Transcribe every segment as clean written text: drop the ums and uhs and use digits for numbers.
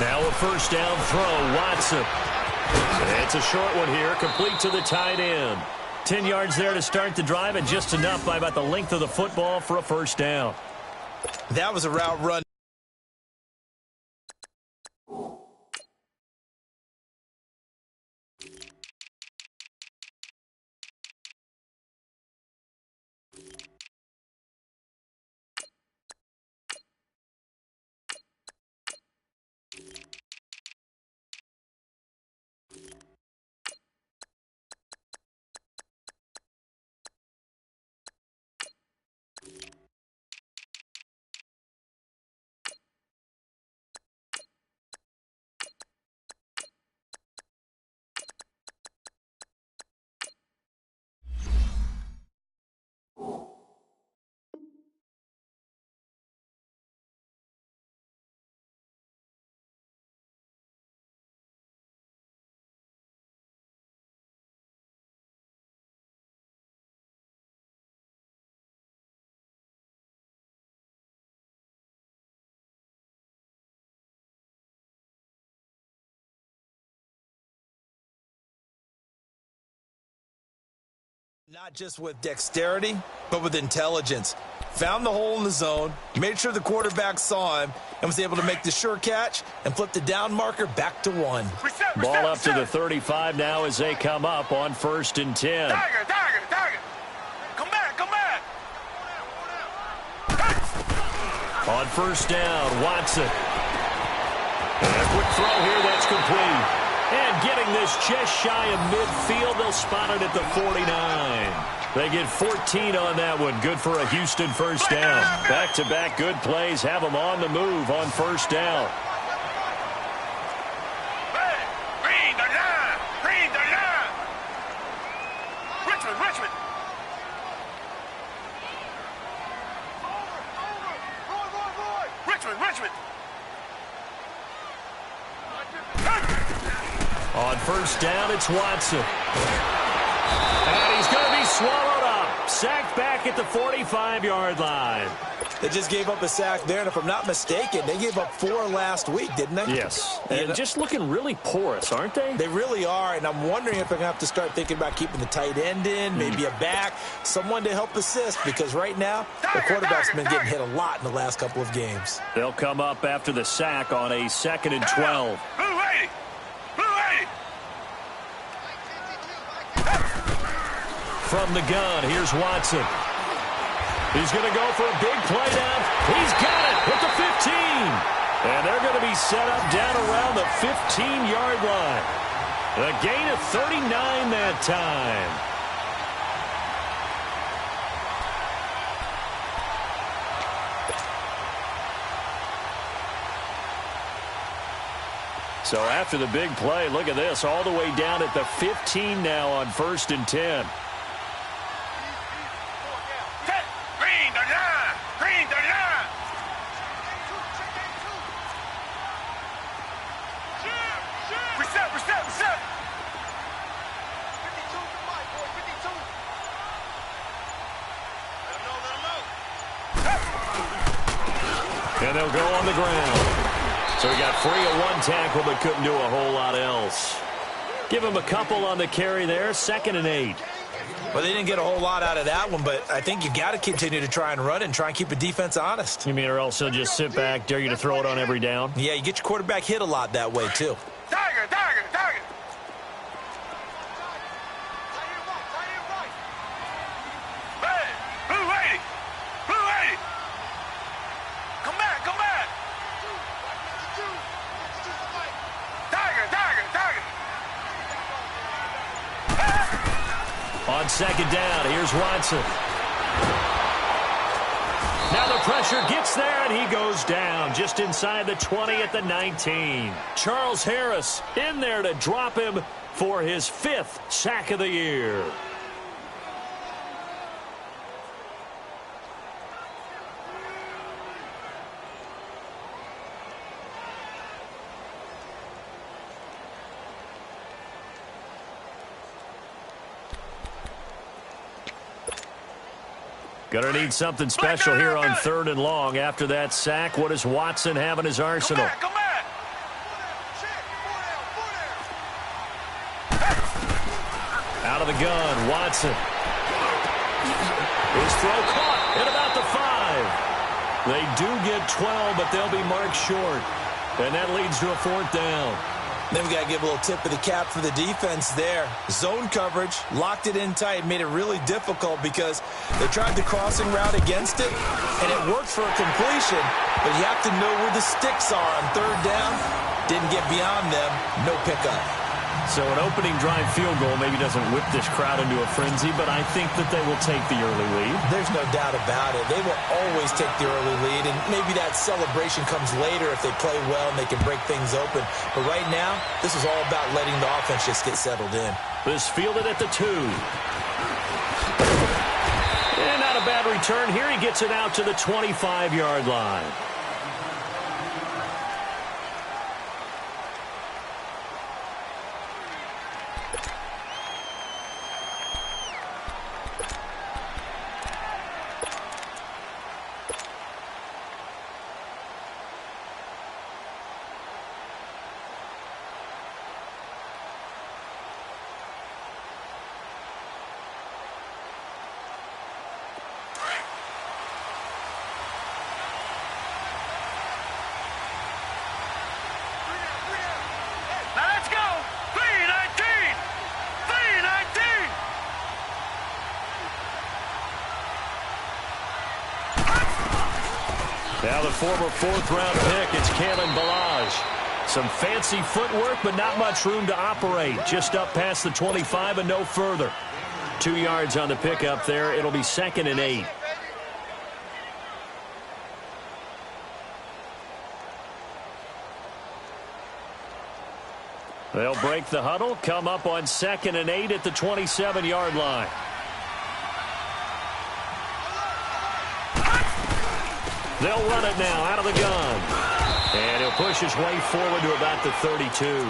Now a first down throw, Watson. It's a short one here, complete to the tight end. 10 yards there to start the drive, and just enough by about the length of the football for a first down. That was a route run. Not just with dexterity, but with intelligence. Found the hole in the zone, made sure the quarterback saw him, and was able to make the sure catch and flip the down marker back to 1. Ball up to the 35 now as they come up on 1st and 10. Tiger. Come back. On first down, Watson. And a quick throw here that's complete. And getting this just shy of midfield, they'll spot it at the 49. They get 14 on that one. Good for a Houston first down. Back-to-back good plays have them on the move on first down. Green the line. Richmond. Richmond. On first down, it's Watson. And he's going to be swallowed up. Sacked back at the 45-yard line. They just gave up a sack there, and if I'm not mistaken, they gave up 4 last week, didn't they? Yes. And just looking really porous, aren't they? They really are, and I'm wondering if they're going to have to start thinking about keeping the tight end in, maybe a back, someone to help assist, because right now, the quarterback's been getting hit a lot in the last couple of games. They'll come up after the sack on a 2nd and 12. From the gun, here's Watson. He's going to go for a big play down. He's got it at the 15. And they're going to be set up down around the 15-yard line. A gain of 39 that time. So after the big play, look at this, all the way down at the 15 now on 1st and 10. And they'll go on the ground. So he got free of 1 tackle, but couldn't do a whole lot else. Give him a couple on the carry there, 2nd and 8. Well, they didn't get a whole lot out of that one, but I think you got to continue to try and run and try and keep the defense honest. You mean or else he'll just sit back, dare you to throw it on every down? Yeah, you get your quarterback hit a lot that way, too. Tiger. Come back. Tiger. On 2nd down, here's Watson. Now the pressure gets there, and he goes down just inside the 20 at the 19. Charles Harris in there to drop him for his 5th sack of the year. Gonna need something special here on 3rd and long. After that sack, what does Watson have in his arsenal? Come back. Out of the gun, Watson. His throw caught at about the 5. They do get 12, but they'll be marked short. And that leads to a 4th down. Then we got to give a little tip of the cap for the defense there. Zone coverage, locked it in tight, made it really difficult because they tried the crossing route against it, and it worked for a completion, but you have to know where the sticks are on 3rd down. Didn't get beyond them, no pickup. So an opening drive field goal maybe doesn't whip this crowd into a frenzy, but I think that they will take the early lead. There's no doubt about it. They will always take the early lead, and maybe that celebration comes later if they play well and they can break things open. But right now, this is all about letting the offense just get settled in. This fielded at the 2. And not a bad return here. He gets it out to the 25-yard line. Now the former 4th-round pick, it's Kalen Ballage. Some fancy footwork, but not much room to operate. Just up past the 25 and no further. 2 yards on the pickup there. It'll be 2nd and 8. They'll break the huddle, come up on 2nd and 8 at the 27-yard line. They'll run it now out of the gun. And he'll push his way forward to about the 32.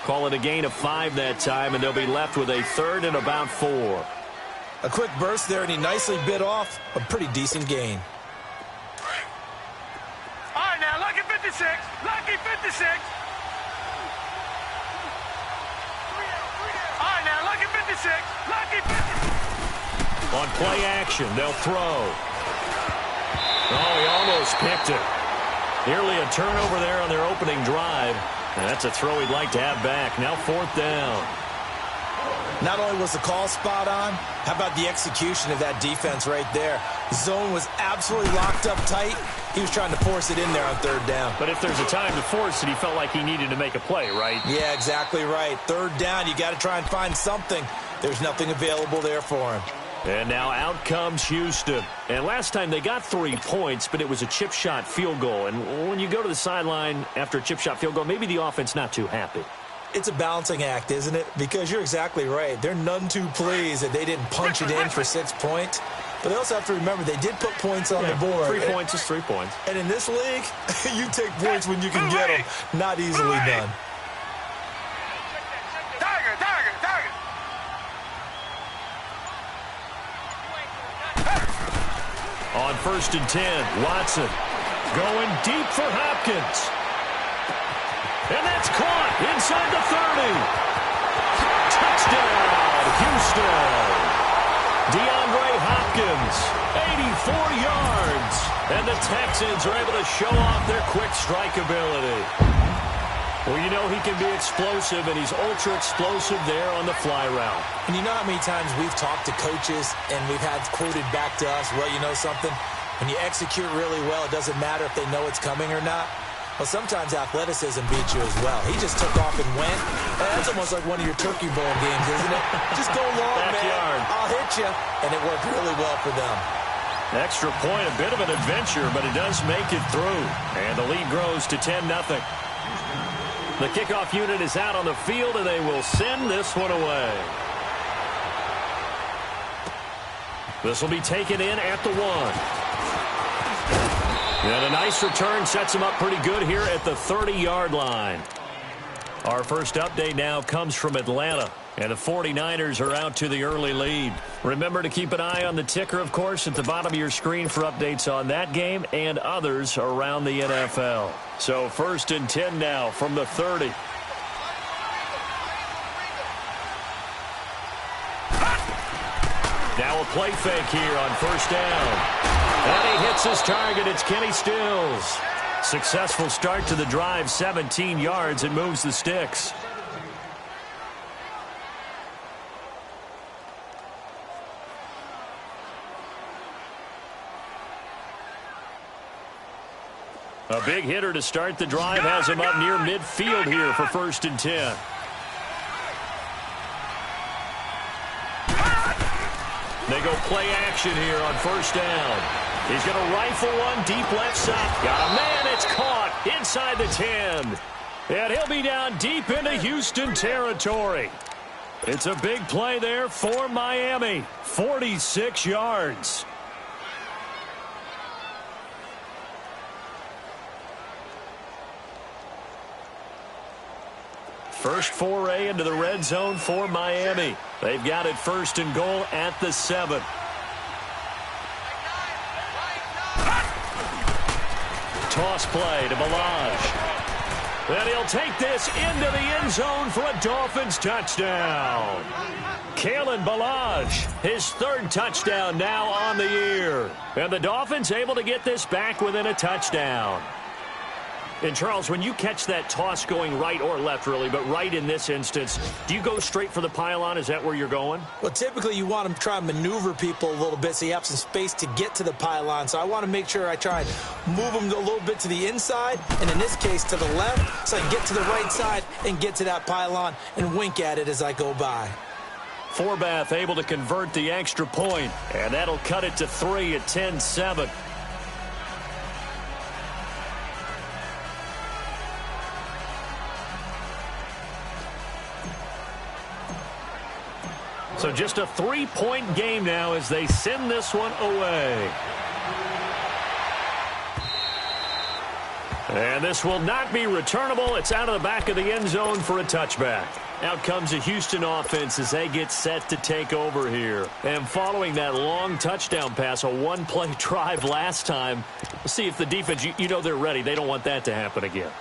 Call it a gain of 5 that time, and they'll be left with a 3rd and about 4. A quick burst there, and he nicely bit off a pretty decent gain. All right, now, lucky 56. Lucky 56. All right, now, lucky 56. Lucky 56. On play action, they'll throw. Oh, he almost picked it. Nearly a turnover there on their opening drive. And that's a throw he'd like to have back. Now 4th down. Not only was the call spot on, how about the execution of that defense right there? The zone was absolutely locked up tight. He was trying to force it in there on 3rd down. But if there's a time to force it, he felt like he needed to make a play, right? Yeah, exactly right. 3rd down, you got to try and find something. There's nothing available there for him. And now out comes Houston. And last time they got 3 points, but it was a chip shot field goal. And when you go to the sideline after a chip shot field goal, maybe the offense not too happy. It's a balancing act, isn't it? Because you're exactly right. They're none too pleased that they didn't punch it in for 6 points. But they also have to remember they did put points on the board. 3 points is 3 points. And in this league, you take points when you can get them. Not easily done. Tiger, tiger, tiger. On 1st and 10, Watson going deep for Hopkins. And that's caught inside the 30. Touchdown, Houston. DeAndre Hopkins, 84 yards. And the Texans are able to show off their quick strike ability. Well, you know he can be explosive, and he's ultra-explosive there on the fly route. And you know how many times we've talked to coaches and we've had quoted back to us, well, you know something? When you execute really well, it doesn't matter if they know it's coming or not. Well, sometimes athleticism beats you as well. He just took off and went. And that's almost like one of your Turkey Bowl games, isn't it? Just go long, Backyard. man. I'll hit you. And it worked really well for them. Extra point, a bit of an adventure, but it does make it through. And the lead grows to 10-0. The kickoff unit is out on the field, and they will send this one away. This will be taken in at the 1. And a nice return sets him up pretty good here at the 30-yard line. Our first update now comes from Atlanta, and the 49ers are out to the early lead. Remember to keep an eye on the ticker, of course, at the bottom of your screen for updates on that game and others around the NFL. So 1st and 10 now from the 30. Now a play fake here on first down. And he hits his target. It's Kenny Stills. Successful start to the drive, 17 yards. It moves the sticks. A big hitter to start the drive has him up near midfield here for 1st and 10. They go play action here on first down. He's going to rifle one deep left side. Got a man. It's caught inside the 10. And he'll be down deep into Houston territory. It's a big play there for Miami. 46 yards. First foray into the red zone for Miami. They've got it 1st and goal at the 7. Toss play to Balaj. And he'll take this into the end zone for a Dolphins touchdown. Kalen Balaj, his 3rd touchdown now on the year. And the Dolphins able to get this back within a touchdown. And, Charles, when you catch that toss going right or left, really, but right in this instance, do you go straight for the pylon? Is that where you're going? Well, typically you want to try and maneuver people a little bit so you have some space to get to the pylon. So I want to make sure I try and move them a little bit to the inside, and in this case to the left, so I can get to the right side and get to that pylon and wink at it as I go by. Forbath able to convert the extra point, and that'll cut it to 3 at 10-7. So just a 3-point game now as they send this one away. And this will not be returnable. It's out of the back of the end zone for a touchback. Out comes the Houston offense as they get set to take over here. And following that long touchdown pass, a one-play drive last time, we'll see if the defense, you know they're ready. They don't want that to happen again.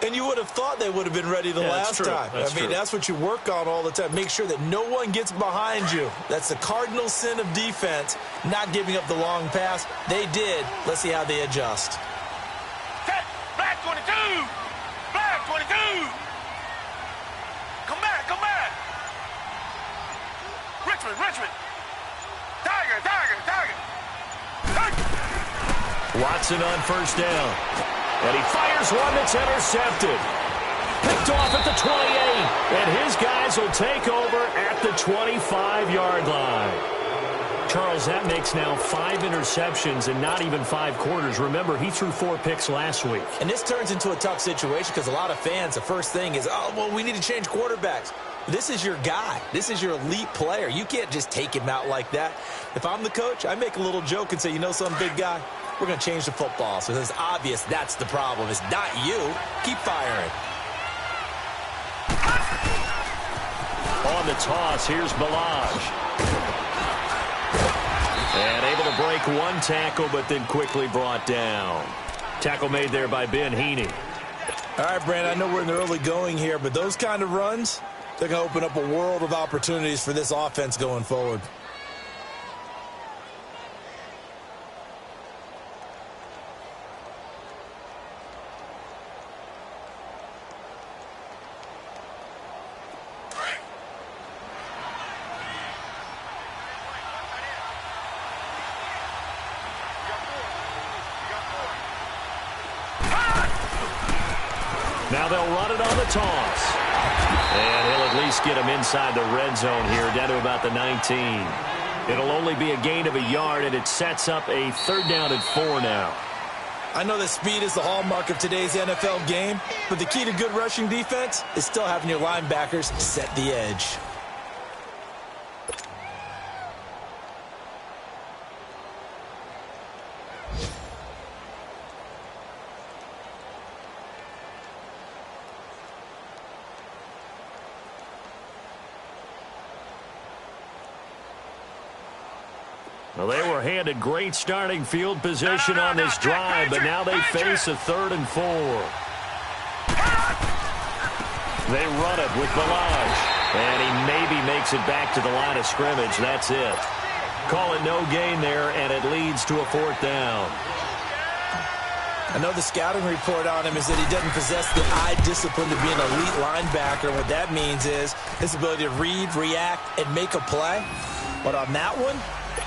And you would have thought they would have been ready the last time. That's what you work on all the time. Make sure that no one gets behind you. That's the cardinal sin of defense, not giving up the long pass. They did. Let's see how they adjust. Set. Black 22. Black 22. Come back. Come back. Richmond. Richmond. Tiger. Tiger. Tiger. Tiger. Watson on first down. And he fires one that's intercepted. Picked off at the 28. And his guys will take over at the 25-yard line. Charles, that makes now 5 interceptions in not even 5 quarters. Remember, he threw 4 picks last week. And this turns into a tough situation because a lot of fans, the first thing is, oh, well, we need to change quarterbacks. This is your guy. This is your elite player. You can't just take him out like that. If I'm the coach, I make a little joke and say, you know some big guy? We're going to change the football. So it's obvious that's the problem. It's not you. Keep firing. On the toss, here's Balaj. And able to break one tackle, but then quickly brought down. Tackle made there by Ben Heaney. All right, Brandon, I know we're in the early going here, but those kind of runs, they're going to open up a world of opportunities for this offense going forward. Now they'll run it on the toss. And he'll at least get him inside the red zone here, down to about the 19. It'll only be a gain of a yard, and it sets up a 3rd down and 4 now. I know that speed is the hallmark of today's NFL game, but the key to good rushing defense is still having your linebackers set the edge. Well, they were handed great starting field position on this drive, but now they face a 3rd and 4. They run it with Balaj, and he maybe makes it back to the line of scrimmage. That's it. Call it no gain there, and it leads to a 4th down. I know the scouting report on him is that he doesn't possess the eye discipline to be an elite linebacker. What that means is his ability to read, react, and make a play. But on that one,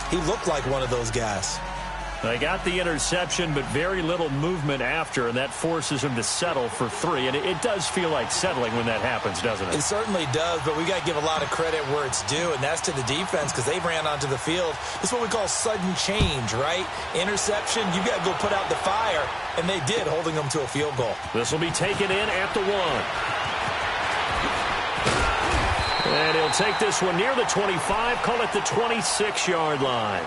he looked like one of those guys. They got the interception, but very little movement after, and that forces him to settle for 3. And it does feel like settling when that happens, doesn't it? It certainly does, but we got to give a lot of credit where it's due, and that's to the defense because they ran onto the field. It's what we call sudden change, right? Interception, you got to go put out the fire, and they did, holding them to a field goal. This will be taken in at the 1. And he'll take this one near the 25, call it the 26-yard line.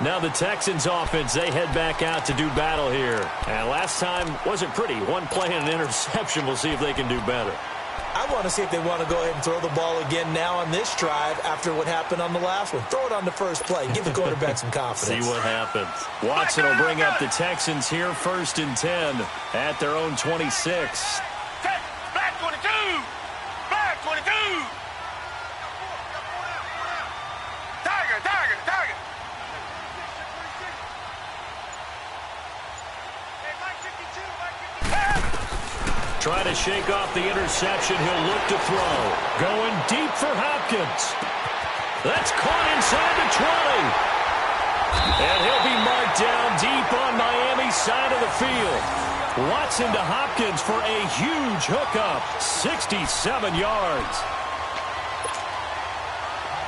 Now the Texans offense, they head back out to do battle here. And last time wasn't pretty. One play and an interception. We'll see if they can do better. I want to see if they want to go ahead and throw the ball again now on this drive after what happened on the last one. Throw it on the first play. Give the quarterback some confidence. See what happens. Watson will bring up the Texans here 1st and 10 at their own 26. Black 22! Black 22! Tiger! Try to shake off the interception. He'll look to throw. Going deep for Hopkins. That's caught inside the 20. And he'll be marked down deep on Miami's side of the field. Watson to Hopkins for a huge hookup. 67 yards.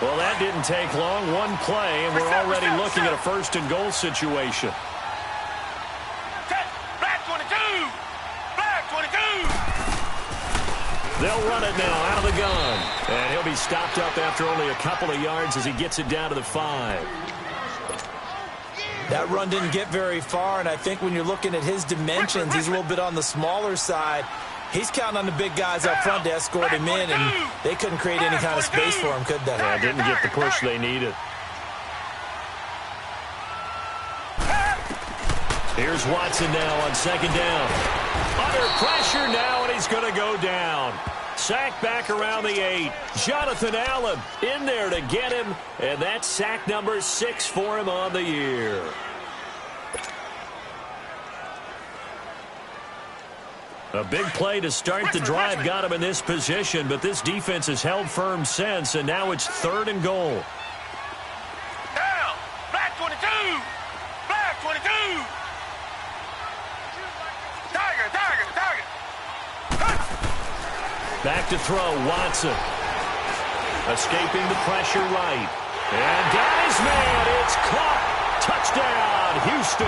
Well, that didn't take long. One play, and we're already looking at a 1st and goal situation. They'll run it now out of the gun. And he'll be stopped up after only a couple of yards as he gets it down to the 5. That run didn't get very far, and I think when you're looking at his dimensions, he's a little bit on the smaller side. He's counting on the big guys up front to escort him in, and they couldn't create any kind of space for him, could they? Yeah, didn't get the push they needed. Here's Watson now on 2nd down. Under pressure now, and he's going to go down. Sack back around the 8. Jonathan Allen in there to get him, and that's sack number 6 for him on the year. A big play to start the drive got him in this position, but this defense has held firm since, and now it's 3rd and goal. Down! Black 22! Black 22! Tiger! Back to throw, Watson. Escaping the pressure right. And got his man. It's caught. Touchdown, Houston.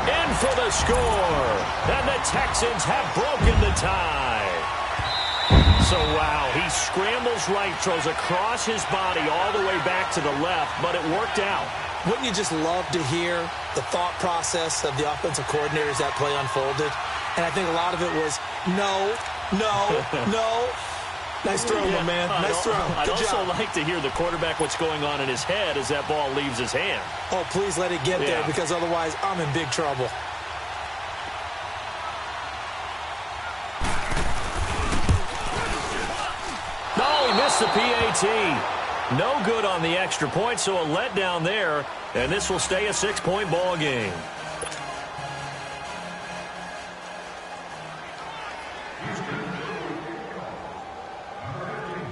In for the score. And the Texans have broken the tie. So, wow, he scrambles right, throws across his body all the way back to the left, but it worked out. Wouldn't you just love to hear the thought process of the offensive coordinators that play unfolded? And I think a lot of it was, no. Nice throw, my man. Nice throw. I'd Good also job. like to hear the quarterback what's going on in his head as that ball leaves his hand. Oh, please let it get there, because otherwise I'm in big trouble. No, he missed the PAT. No good on the extra point, so a letdown there, and this will stay a 6-point ball game.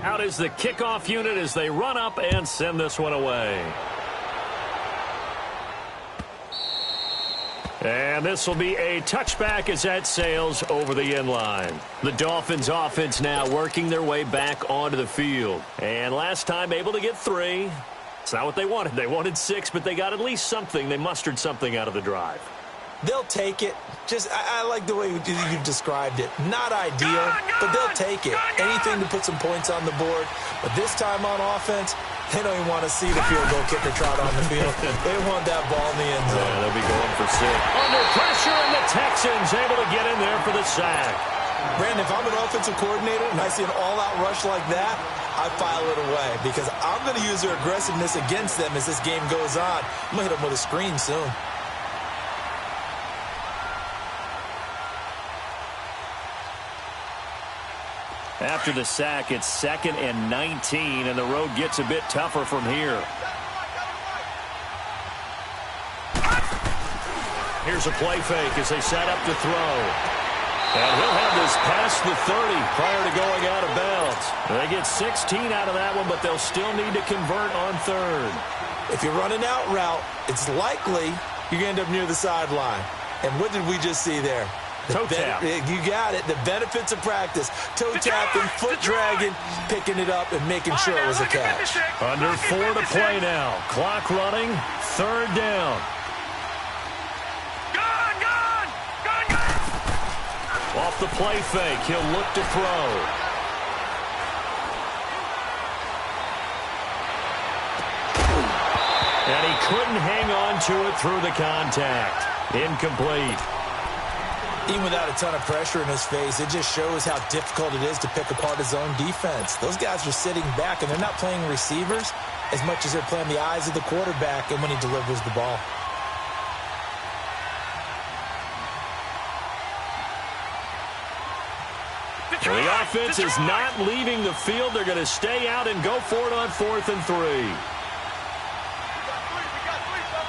Out is the kickoff unit as they run up and send this one away. And this will be a touchback as that sails over the end line. The Dolphins offense now working their way back onto the field. And last time able to get 3. It's not what they wanted. They wanted 6, but they got at least something. They mustered something out of the drive. They'll take it. I like the way you described it. Not ideal, but they'll take it. Anything to put some points on the board. But this time on offense, they don't even want to see the field goal kicker trot on the field. They want that ball in the end zone. Yeah, they'll be going for 6. Under pressure, and the Texans able to get in there for the sack. Brandon, if I'm an offensive coordinator and I see an all-out rush like that, I file it away because I'm going to use their aggressiveness against them as this game goes on. I'm going to hit them with a screen soon. After the sack, it's 2nd and 19, and the road gets a bit tougher from here. Here's a play fake as they set up to throw. And he'll have this past the 30 prior to going out of bounds. They get 16 out of that one, but they'll still need to convert on third. If you're running out route, it's likely you're going to end up near the sideline. And what did we just see there? Toe tap. You got it. The benefits of practice. Toe tapping, foot dragging, picking it up, and making sure it was a catch. Under 4 to play now. Clock running. Third down. Off the play fake, he'll look to throw. And he couldn't hang on to it through the contact. Incomplete. Even without a ton of pressure in his face, it just shows how difficult it is to pick apart his own defense. Those guys are sitting back, and they're not playing receivers as much as they're playing the eyes of the quarterback and when he delivers the ball. Well, the offense is not leaving the field. They're going to stay out and go for it on 4th and 3. All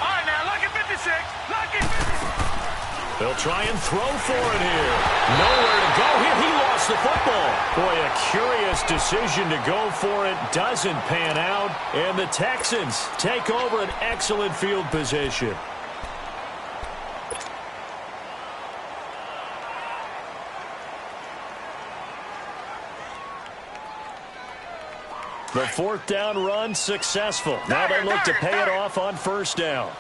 right, now, lucky 56. Lucky 56. They'll try and throw for it here. Nowhere to go here. He lost the football. Boy, a curious decision to go for it. Doesn't pan out. And the Texans take over an excellent field position. The 4th down run successful. Now they look to pay it off on 1st down.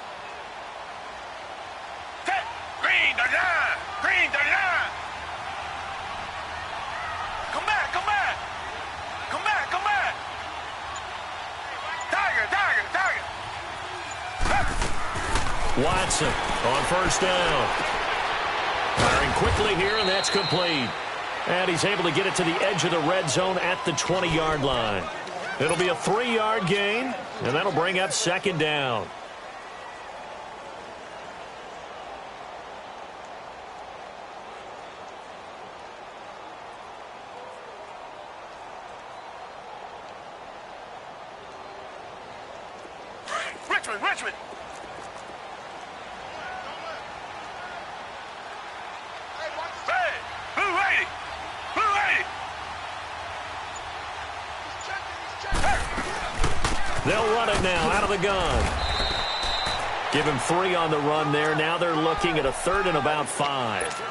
Green, the line. Green, the line. Come back, come back. Come back, come back. Tiger, tiger, tiger. Watson on 1st down. Firing quickly here, and that's complete. And he's able to get it to the edge of the red zone at the 20-yard line. It'll be a 3-yard gain, and that'll bring up 2nd down. Richmond. Hey, blue 80. Blue 80. They'll run it now out of the gun. Give him 3 on the run there. Now they're looking at a 3rd and about 5.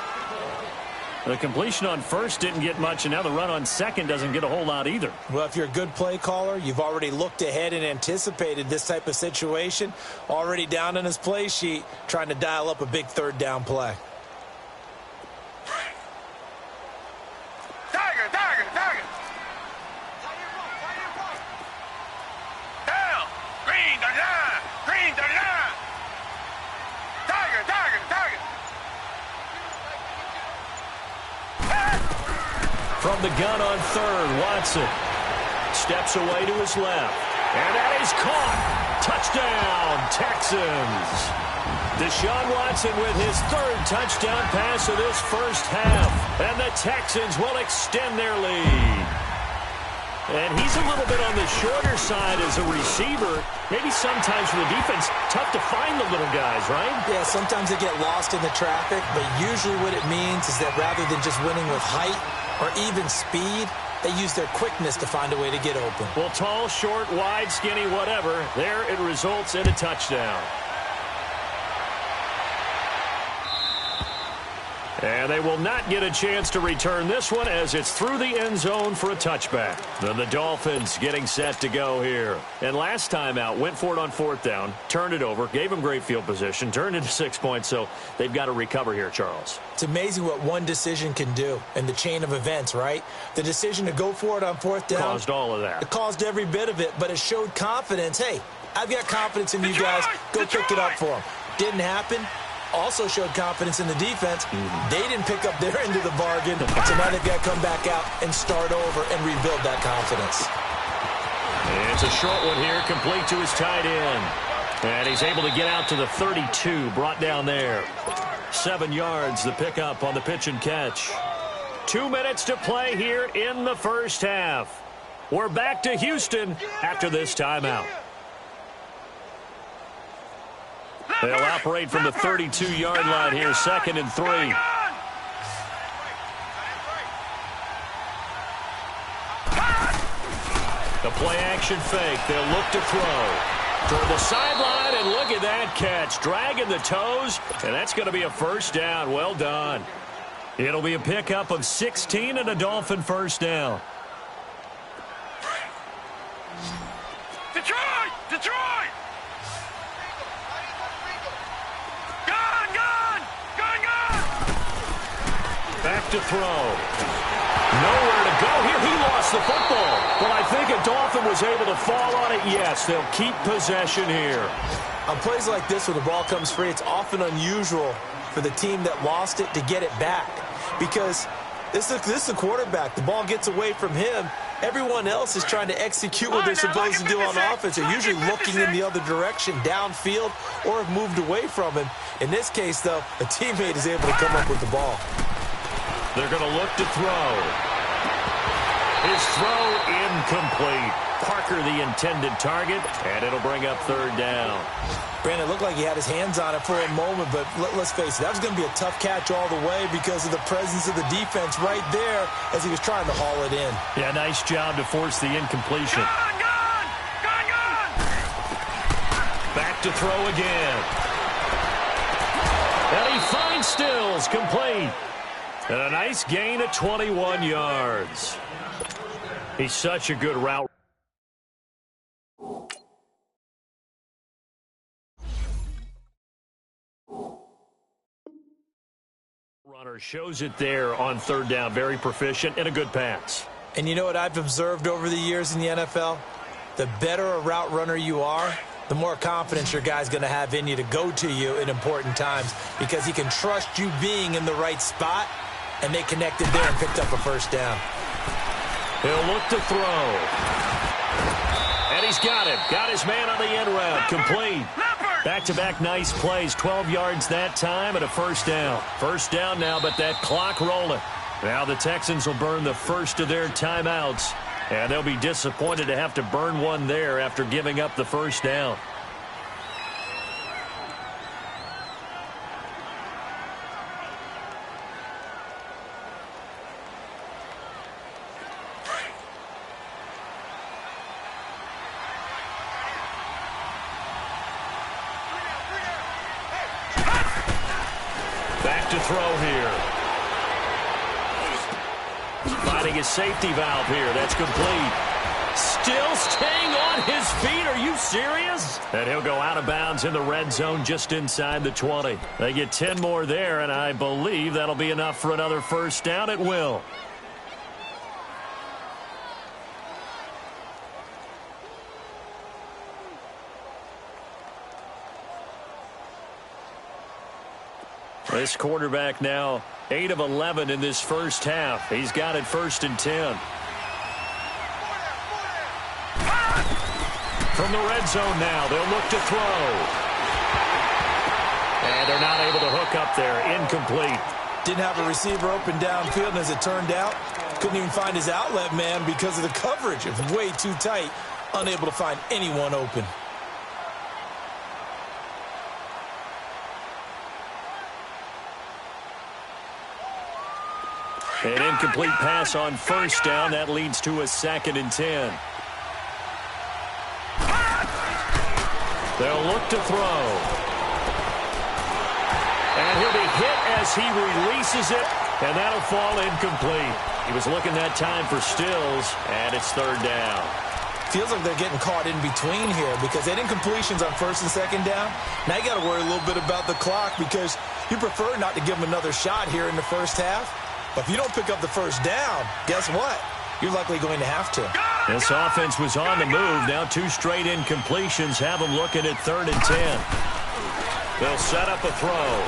The completion on 1st didn't get much, and now the run on 2nd doesn't get a whole lot either. Well, if you're a good play caller, you've already looked ahead and anticipated this type of situation. Already down in his play sheet, trying to dial up a big 3rd down play. From the gun on 3rd, Watson steps away to his left. And that is caught. Touchdown, Texans. Deshaun Watson with his 3rd touchdown pass of this first half. And the Texans will extend their lead. And he's a little bit on the shorter side as a receiver. Maybe sometimes for the defense, tough to find the little guys, right? Yeah, sometimes they get lost in the traffic, but usually what it means is that rather than just winning with height or even speed, they use their quickness to find a way to get open. Well, tall, short, wide, skinny, whatever, there it results in a touchdown. And they will not get a chance to return this one as it's through the end zone for a touchback. Then the Dolphins getting set to go here. And last time out, went for it on 4th down, turned it over, gave them great field position, turned into 6 points, so they've got to recover here, Charles. It's amazing what one decision can do in the chain of events, right? The decision to go for it on 4th down. Caused all of that. It caused every bit of it, but it showed confidence. Hey, I've got confidence in you guys. Go pick it up for them. Didn't happen. Also showed confidence in the defense. They didn't pick up their end of the bargain, so now they've got to come back out and start over and rebuild that confidence. And it's a short one here, complete to his tight end. And he's able to get out to the 32, brought down there. 7 yards, the pickup on the pitch and catch. 2 minutes to play here in the first half. We're back to Houston after this timeout. They'll operate from the 32-yard line here, 2nd and 3. The play-action fake. They'll look to throw. Toward the sideline, and look at that catch. Dragging the toes, and that's going to be a first down. Well done. It'll be a pickup of 16 and a Dolphin first down. Detroit! Detroit! Gone! Gone! Gone! Gone! Back to throw. Nowhere to go here. He lost the football. Well, I think a Dolphin was able to fall on it. Yes, they'll keep possession here. On plays like this where the ball comes free, it's often unusual for the team that lost it to get it back. Because this is the quarterback. The ball gets away from him. Everyone else is trying to execute what they're supposed to do on offense. They're usually looking in the other direction, downfield, or have moved away from him. In this case, though, a teammate is able to come up with the ball. They're going to look to throw. His throw incomplete. Parker the intended target, and it'll bring up 3rd down. Brandon, it looked like he had his hands on it for a moment, but let's face it, that was going to be a tough catch all the way because of the presence of the defense right there as he was trying to haul it in. Yeah, nice job to force the incompletion. Gone! Gone! Gone! Gone! Back to throw again. And he finds Stills, complete. And a nice gain of 21 yards. He's such a good route. Runner shows it there on 3rd down. Very proficient and a good pass. And you know what I've observed over the years in the NFL? The better a route runner you are, the more confidence your guy's going to have in you to go to you in important times because he can trust you being in the right spot, and they connected there and picked up a first down. He'll look to throw. And he's got it. Got his man on the end route. Complete. Back-to-back nice plays. 12 yards that time and a first down. First down now, but that clock rolling. Now the Texans will burn the first of their timeouts. And they'll be disappointed to have to burn one there after giving up the first down. Back to throw here. Finding his safety valve here. That's complete. Still staying on his feet. Are you serious? And he'll go out of bounds in the red zone just inside the 20. They get 10 more there, and I believe that'll be enough for another first down. It will. This quarterback now 8 of 11 in this first half. He's got it 1st and 10. From the red zone now, they'll look to throw. And they're not able to hook up there. Incomplete. Didn't have a receiver open downfield, and as it turned out, couldn't even find his outlet man because of the coverage. It was way too tight, unable to find anyone open. An incomplete pass on first down. That leads to a 2nd and 10. They'll look to throw. And he'll be hit as he releases it, and that'll fall incomplete. He was looking that time for Stills, and it's 3rd down. Feels like they're getting caught in between here because they had incompletions on 1st and 2nd down. Now you got to worry a little bit about the clock because you prefer not to give them another shot here in the first half. But if you don't pick up the first down, guess what? You're likely going to have to. This offense was on the move. Now 2 straight incompletions have them looking at 3rd and 10. They'll set up a throw.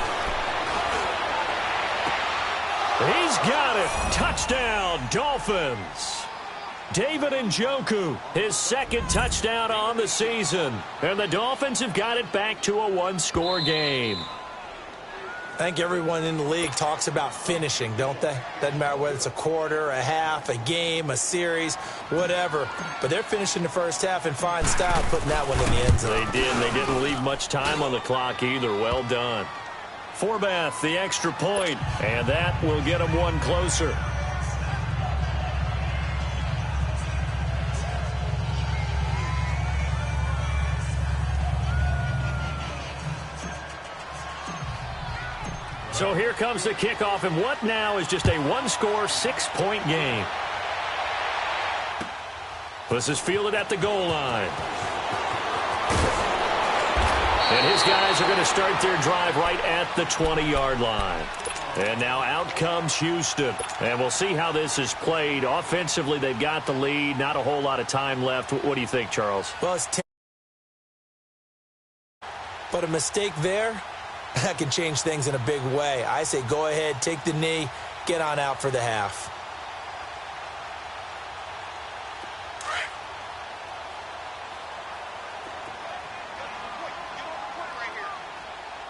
He's got it. Touchdown, Dolphins. David Njoku, his 2nd touchdown on the season. And the Dolphins have got it back to a 1-score game. I think everyone in the league talks about finishing, don't they? Doesn't matter whether it's a quarter, a half, a game, a series, whatever. But they're finishing the first half in fine style, putting that one in the end zone. They did. They didn't leave much time on the clock either. Well done. Forbath, the extra point, and that will get them one closer. So here comes the kickoff, and what now is just a one-score, 6-point game. This is fielded at the goal line. And his guys are going to start their drive right at the 20-yard line. And now out comes Houston. And we'll see how this is played. Offensively, they've got the lead. Not a whole lot of time left. What do you think, Charles? Well, but a mistake there, that can change things in a big way. I say go ahead, take the knee, get on out for the half.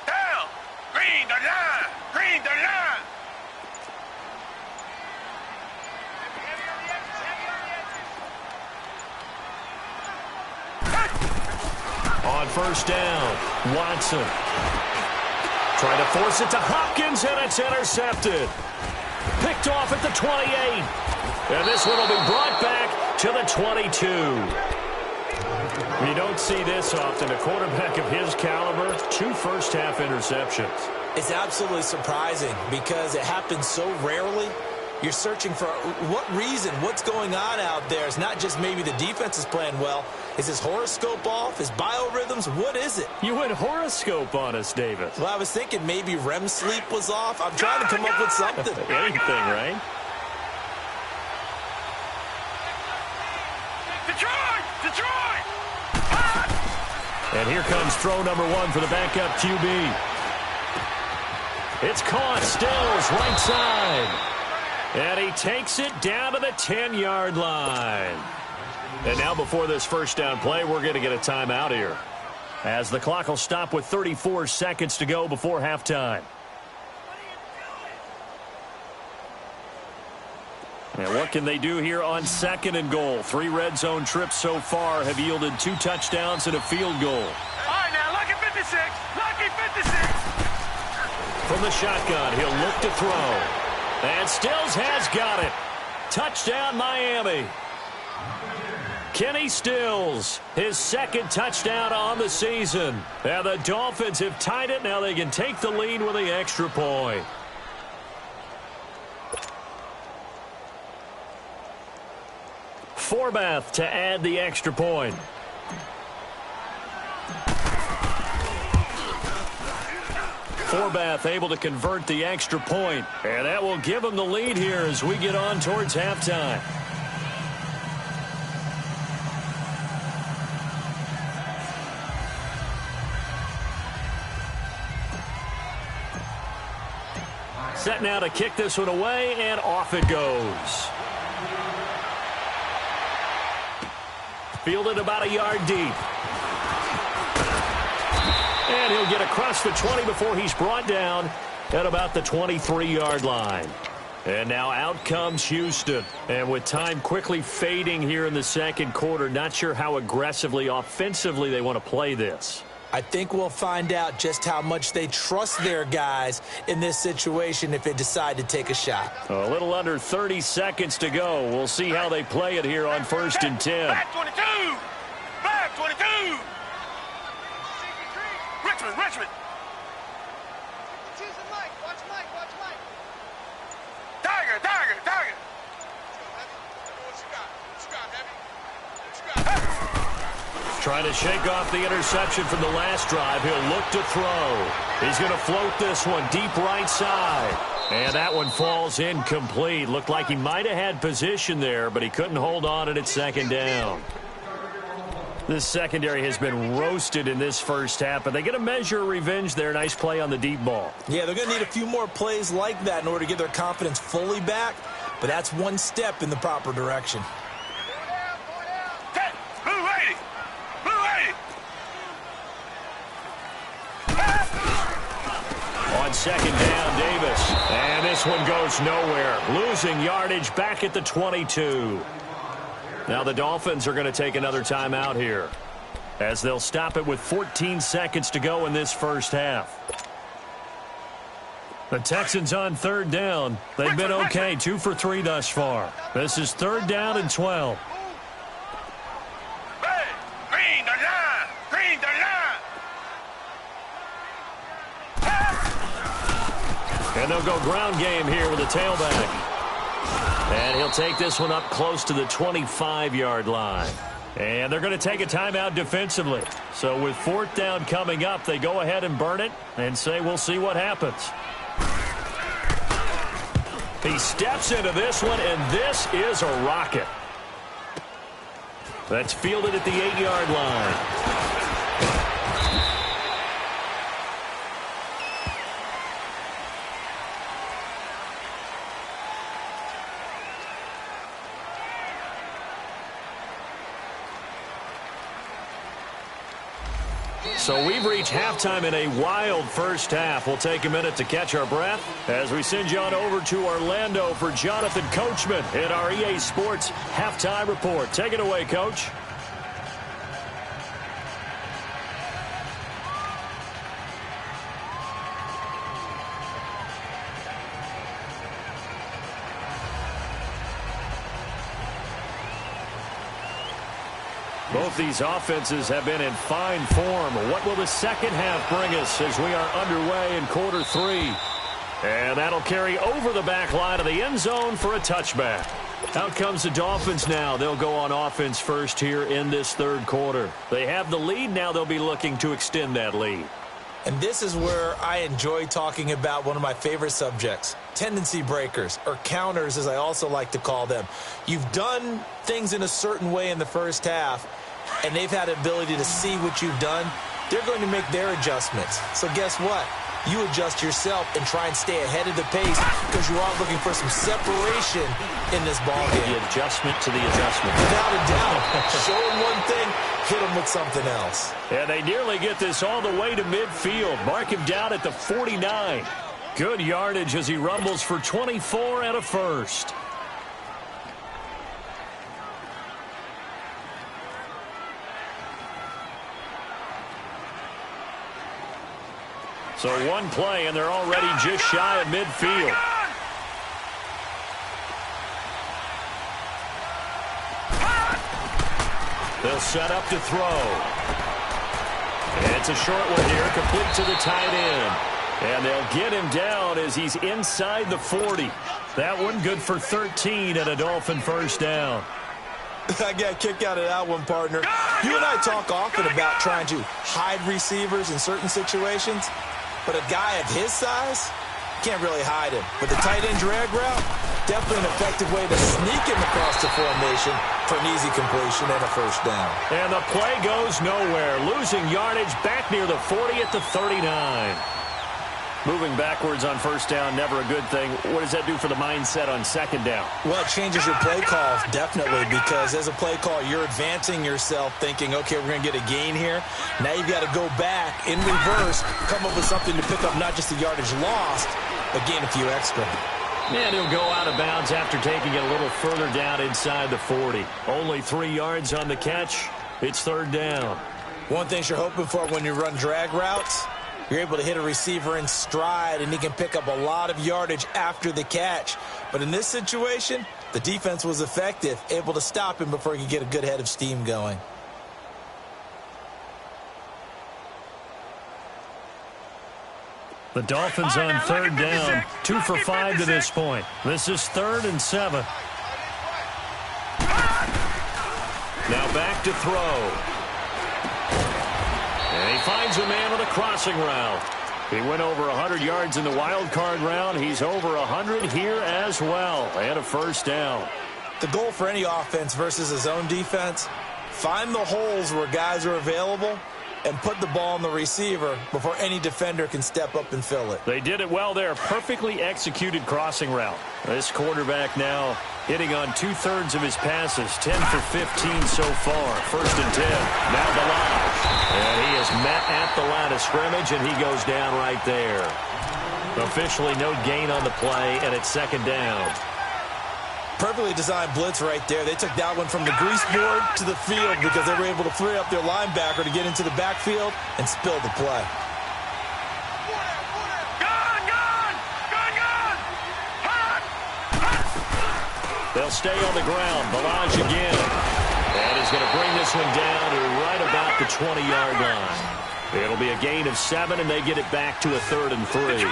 Down! Green the line! Green the line! On first down, Watson. Trying to force it to Hopkins, and it's intercepted. Picked off at the 28. And this one will be brought back to the 22. You don't see this often. A quarterback of his caliber, 2 first-half interceptions. It's absolutely surprising because it happens so rarely. You're searching for what reason, what's going on out there. It's not just maybe the defense is playing well. Is his horoscope off? His biorhythms? What is it? You went horoscope on us, David. Well, I was thinking maybe REM sleep was off. I'm trying to come up with something. Anything, right? Detroit! Detroit! And here comes throw number 1 for the backup QB. It's caught. Stills right side. And he takes it down to the 10-yard line. And now before this first down play, we're going to get a timeout here, as the clock will stop with 34 seconds to go before halftime. And what can they do here on 2nd and goal? 3 red zone trips so far have yielded 2 touchdowns and a field goal. All right, now, lucky 56. Lucky 56. From the shotgun, he'll look to throw. And Stills has got it. Touchdown, Miami. Kenny Stills, his 2nd touchdown on the season. And the Dolphins have tied it. Now they can take the lead with the extra point. Forbath to add the extra point. Forbath able to convert the extra point. And that will give him the lead here as we get on towards halftime. Set now to kick this one away, and off it goes. Fielded about a yard deep. And he'll get across the 20 before he's brought down at about the 23-yard line. And now out comes Houston. And with time quickly fading here in the second quarter, not sure how aggressively, offensively they want to play this. I think we'll find out just how much they trust their guys in this situation if they decide to take a shot. A little under 30 seconds to go. We'll see how they play it here on 1st and 10. Back 22. Back 22. Richmond, Richmond. Tiger, Tiger, Tiger. Trying to shake off the interception from the last drive. He'll look to throw. He's going to float this one deep right side. And that one falls incomplete. Looked like he might have had position there, but he couldn't hold on at 2nd down. This secondary has been roasted in this first half, but they get a measure of revenge there. Nice play on the deep ball. Yeah, they're going to need a few more plays like that in order to get their confidence fully back, but that's one step in the proper direction. second down, Davis. And this one goes nowhere. Losing yardage back at the 22. Now the Dolphins are going to take another timeout here, as they'll stop it with 14 seconds to go in this first half. The Texans on third down. They've been okay, 2 for 3 thus far. This is third down and 12. Hey, green the line! Green the line! And they'll go ground game here with a tailback. And he'll take this one up close to the 25-yard line. And they're going to take a timeout defensively. So with fourth down coming up, they go ahead and burn it and say we'll see what happens. He steps into this one, and this is a rocket. That's fielded at the 8-yard line. So we've reached halftime in a wild first half. We'll take a minute to catch our breath as we send you on over to Orlando for Jonathan Coachman in our EA Sports Halftime Report. Take it away, Coach. Both these offenses have been in fine form. What will the second half bring us as we are underway in quarter 3? And that'll carry over the back line of the end zone for a touchback. Out comes the Dolphins now. They'll go on offense first here in this third quarter. They have the lead. Now they'll be looking to extend that lead. And this is where I enjoy talking about one of my favorite subjects, tendency breakers, or counters as I also like to call them. You've done things in a certain way in the first half, and they've had the ability to see what you've done. They're going to make their adjustments. So guess what? You adjust yourself and try and stay ahead of the pace because you are looking for some separation in this ballgame. The adjustment to the adjustment. Without a doubt. Show them one thing, hit them with something else. And they nearly get this all the way to midfield. Mark him down at the 49. Good yardage as he rumbles for 24 and a first. So one play, and they're already just shy of midfield. They'll set up to throw. And it's a short one here, complete to the tight end. And they'll get him down as he's inside the 40. That one good for 13 and a Dolphin first down. I got a kick out of that one, partner. You and I talk often about trying to hide receivers in certain situations. But a guy of his size, can't really hide him. But the tight end drag route, definitely an effective way to sneak him across the formation for an easy completion and a first down. And the play goes nowhere. Losing yardage back near the 40 at the 39. Moving backwards on first down, never a good thing. What does that do for the mindset on second down? Well, it changes your play call, definitely, because as a play call, you're advancing yourself thinking, okay, we're going to get a gain here. Now you've got to go back in reverse, come up with something to pick up not just the yardage lost, but gain a few extra. And he'll go out of bounds after taking it a little further down inside the 40. Only 3 yards on the catch. It's third down. One thing you're hoping for when you run drag routes, you're able to hit a receiver in stride, and he can pick up a lot of yardage after the catch. But in this situation, the defense was effective, able to stop him before he could get a good head of steam going. The Dolphins on third down, 2 for 5 to this point. This is 3rd and 7. Now back to throw. And he finds a man with a crossing route. He went over 100 yards in the wild card round. He's over 100 here as well. And a first down. The goal for any offense versus his own defense, find the holes where guys are available and put the ball on the receiver before any defender can step up and fill it. They did it well there. Perfectly executed crossing route. This quarterback now hitting on 2/3 of his passes. 10 for 15 so far. 1st and 10. Now Balaj. And he is met at the line of scrimmage, and he goes down right there. Officially no gain on the play, and it's second down. Perfectly designed blitz right there. They took that one from the grease board to the field because they were able to free up their linebacker to get into the backfield and spill the play. They'll stay on the ground. Balaj again. And he's going to bring this one down to right about the 20-yard line. It'll be a gain of 7, and they get it back to a 3rd and 3.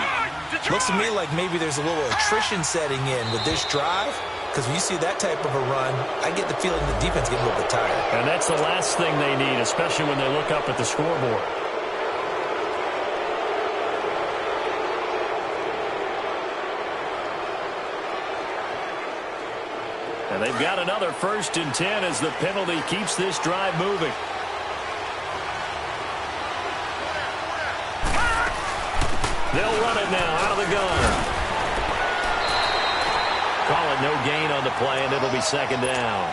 Looks to me like maybe there's a little attrition setting in with this drive, because when you see that type of a run, I get the feeling the defense getting a little bit tired. And that's the last thing they need, especially when they look up at the scoreboard. And they've got another 1st and 10 as the penalty keeps this drive moving. They'll run it now out of the gun. Call it no gain on the play, and it'll be second down.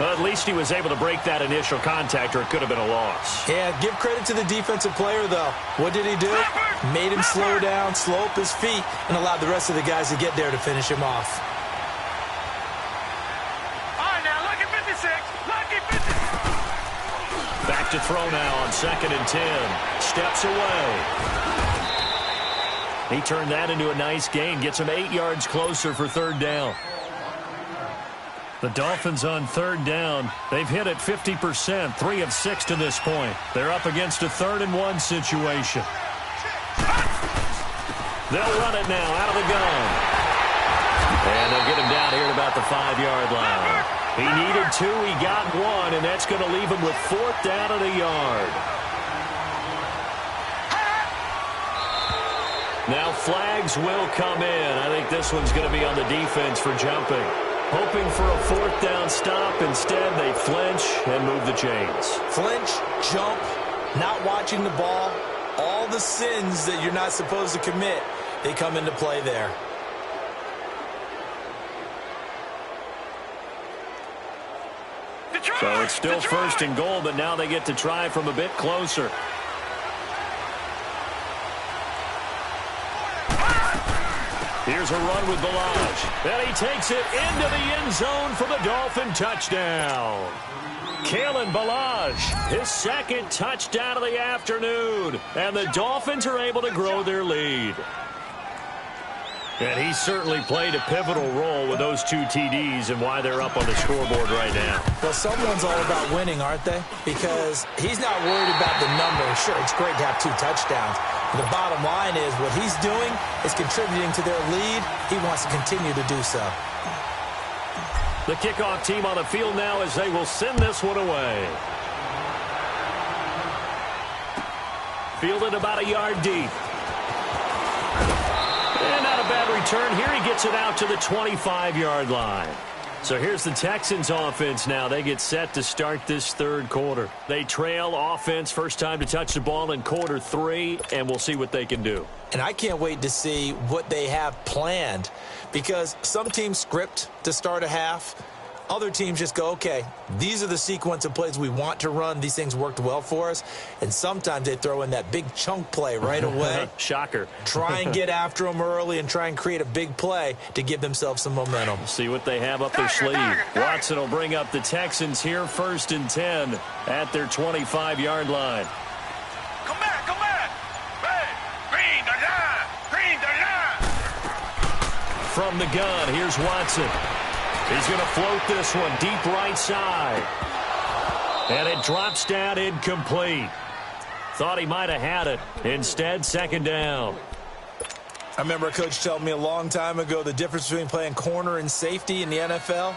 Well, at least he was able to break that initial contact, or it could have been a loss. Yeah, give credit to the defensive player, though. What did he do? Made him slow down, slow up his feet, and allowed the rest of the guys to get there to finish him off. Back to throw now on 2nd and 10. Steps away. He turned that into a nice gain. Gets him 8 yards closer for 3rd down. The Dolphins on 3rd down. They've hit it 50%, 3 of 6 to this point. They're up against a 3rd and 1 situation. They'll run it now out of the gun. And they'll get him down here at about the 5-yard line. He needed 2, he got 1, and that's going to leave him with 4th down and a yard. Now flags will come in. I think this one's going to be on the defense for jumping. Hoping for a 4th down stop. Instead, they flinch and move the chains. Flinch, jump, not watching the ball. All the sins that you're not supposed to commit, they come into play there. So it's still 1st and goal, but now they get to try from a bit closer. Here's a run with Balaj. And he takes it into the end zone for the Dolphin touchdown. Kalen Balaj, his 2nd touchdown of the afternoon. And the Dolphins are able to grow their lead. And he certainly played a pivotal role with those 2 TDs and why they're up on the scoreboard right now. Well, someone's all about winning, aren't they? Because he's not worried about the number. Sure, it's great to have 2 touchdowns. But the bottom line is what he's doing is contributing to their lead. He wants to continue to do so. The kickoff team on the field now as they will send this one away. Fielded about a yard deep. And not a bad return. Here he gets it out to the 25-yard line. So here's the Texans offense now. They get set to start this 3rd quarter. They trail offense, first time to touch the ball in quarter 3, and we'll see what they can do. And I can't wait to see what they have planned, because some teams script to start a half. Other teams just go, okay, these are the sequence of plays we want to run. These things worked well for us. And sometimes they throw in that big chunk play right away. Shocker. Try and get after them early and try and create a big play to give themselves some momentum. See what they have up their sleeve. Watson will bring up the Texans here, 1st and 10 at their 25-yard line. Come back, come back. Hey, green the line. From the gun, here's Watson. He's going to float this one deep right side. And it drops down incomplete. Thought he might have had it. Instead, 2nd down. I remember a coach telling me a long time ago the difference between playing corner and safety in the NFL.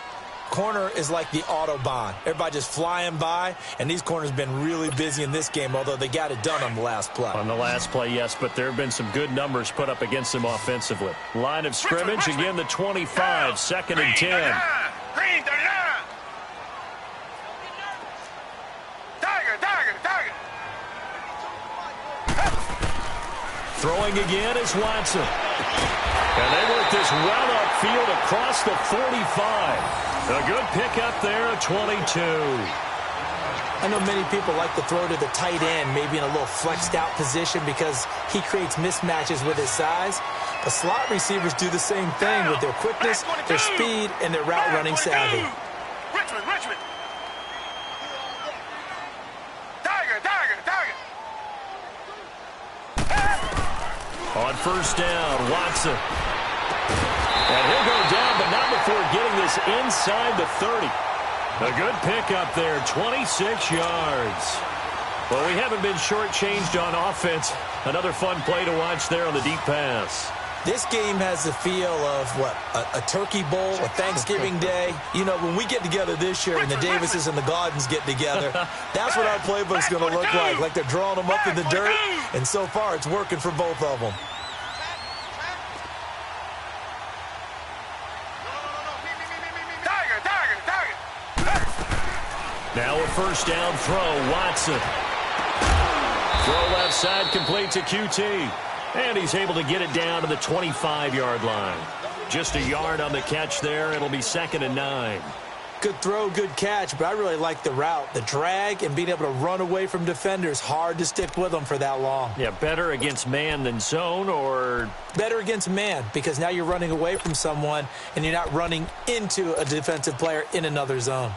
Corner is like the Autobahn. Everybody just flying by, and these corners have been really busy in this game, although they got it done on the last play. On the last play, yes, but there have been some good numbers put up against them offensively. Line of scrimmage, again the 25, 2nd and 10. Green the line. Tiger. Throwing again is Watson. And they work this well upfield across the 45. A good pickup there at 22. I know many people like to throw to the tight end, maybe in a little flexed out position because he creates mismatches with his size. But slot receivers do the same thing with their quickness, their speed, and their route running savvy. Richmond. Tiger. On first down, Watson. And he'll go down, but not before getting this inside the 30. A good pickup there, 26 yards. Well, we haven't been shortchanged on offense. Another fun play to watch there on the deep pass. This game has the feel of, a turkey bowl, a Thanksgiving Day. You know, when we get together this year and the Davises and the Gaudens get together, that's what our playbook's going to look like they're drawing them up in the dirt. And so far, it's working for both of them. Now a first down throw, Watson. Throw left side, complete to QT. And he's able to get it down to the 25-yard line. Just a yard on the catch there. It'll be 2nd and 9. Good throw, good catch, but I really like the route. The drag and being able to run away from defenders. Hard to stick with them for that long. Yeah, better against man than zone, or? Better against man, because now you're running away from someone and you're not running into a defensive player in another zone.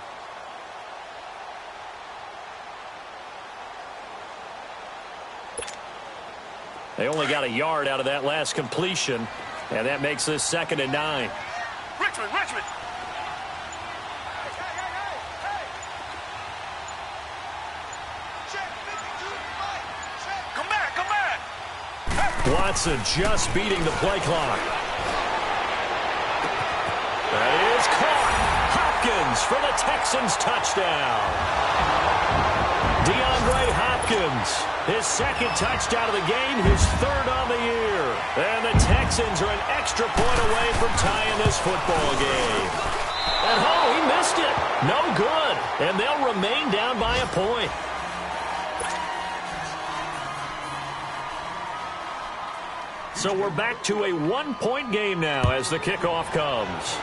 They only got a yard out of that last completion, and that makes this 2nd and 9. Richmond. Come back. Watson just beating the play clock. That is caught. Hopkins for the Texans touchdown. DeAndre Hopkins, his 2nd touchdown of the game, his 3rd on the year. And the Texans are an extra point away from tying this football game. And he missed it. No good. And they'll remain down by a point. So we're back to a 1-point game now as the kickoff comes.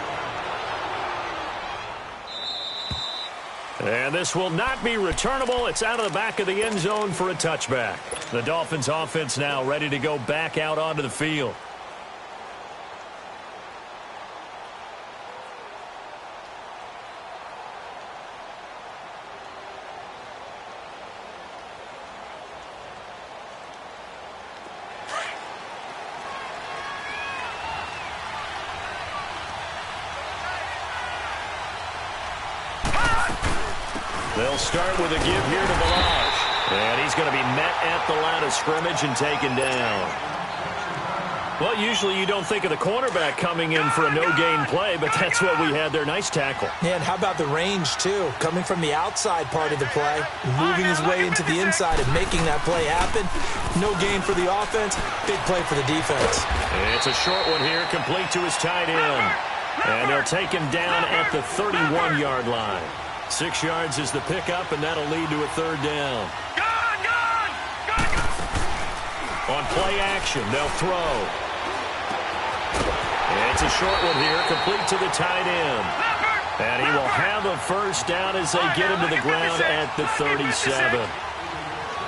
And this will not be returnable. It's out of the back of the end zone for a touchback. The Dolphins offense now ready to go back out onto the field. They'll start with a give here to Balazs. And he's going to be met at the line of scrimmage and taken down. Well, usually you don't think of the cornerback coming in for a no-gain play, but that's what we had there. Nice tackle. Yeah, and how about the range, too? Coming from the outside part of the play, moving his way into the inside and making that play happen. No gain for the offense, big play for the defense. It's a short one here, complete to his tight end. And they'll take him down at the 31-yard line. 6 yards is the pickup, and that'll lead to a 3rd down. On play action, they'll throw. It's a short one here, complete to the tight end. And he will have a first down as they get him to the ground at the 37.